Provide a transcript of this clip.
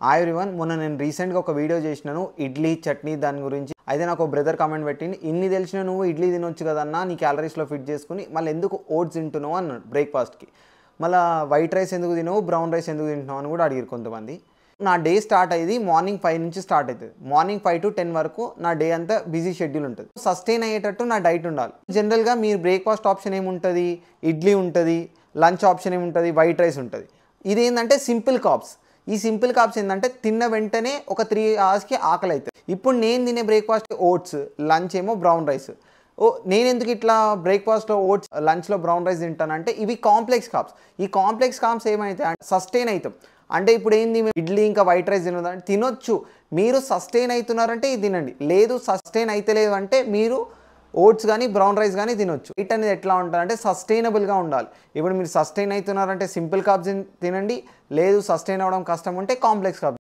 Hi everyone, మొన్న నేను రీసెంట్గా ఒక వీడియో చేసినాను ఇడ్లీ చట్నీ దాని గురించి. అయితే నాకు ఒక బ్రదర్ కామెంట్ పెట్టింది, ఇన్ని తెలిసిన నువ్వు ఇడ్లీ తినొచ్చు కదన్నా, నీ క్యాలరీస్లో ఫిట్ చేసుకుని మళ్ళీ ఎందుకు ఓట్స్ తింటున్నావు అన్నాడు బ్రేక్ఫాస్ట్కి. మళ్ళీ వైట్ రైస్ ఎందుకు తినవు, బ్రౌన్ రైస్ ఎందుకు తింటున్నావు అని కూడా అడిగారు కొంతమంది. నా డే స్టార్ట్ అయ్యేది మార్నింగ్ 5 నుంచి స్టార్ట్ అవుతుంది. మార్నింగ్ 5 to 10 వరకు నా డే అంతా బిజీ షెడ్యూల్ ఉంటుంది. సస్టైన్ అయ్యేటట్టు నా డైట్ ఉండాలి. జనరల్గా మీరు బ్రేక్ఫాస్ట్ ఆప్షన్ ఏముంటుంది, ఇడ్లీ ఉంటుంది, లంచ్ ఆప్షన్ ఏముంటుంది, వైట్ రైస్ ఉంటుంది. ఇదేంటంటే సింపుల్ కార్బ్స్. ఈ సింపుల్ కార్బ్స్ ఏంటంటే తిన్న వెంటనే ఒక 3 hours ఆకలి అవుతుంది. ఇప్పుడు నేను తినే బ్రేక్ఫాస్ట్ ఓట్స్, లంచ్ ఏమో బ్రౌన్ రైస్. నేను ఎందుకు ఇట్లా బ్రేక్ఫాస్ట్లో ఓట్స్, లంచ్లో బ్రౌన్ రైస్ తింటానంటే ఇవి కాంప్లెక్స్ కార్బ్స్. ఈ కాంప్లెక్స్ కార్బ్స్ ఏమైతే సస్టైన్ అవుతాం. అంటే ఇప్పుడు ఏంది, ఇడ్లీ ఇంకా వైట్ రైస్ తినదంటే తినొచ్చు. మీరు సస్టైన్ అవుతున్నారంటే ఇది తినండి. లేదు సస్టైన్ అయితలేదు అంటే మీరు ఓట్స్ కానీ బ్రౌన్ రైస్ కానీ తినొచ్చు. డైట్ అనేది ఎట్లా ఉంటుందంటే సస్టైనబుల్గా ఉండాలి. ఇప్పుడు మీరు సస్టైన్ అవుతున్నారంటే సింపుల్ కార్బ్స్ తినండి. లేదు సస్టైన్ అవ్వడం కష్టం ఉంటే కాంప్లెక్స్ కార్బ్స్.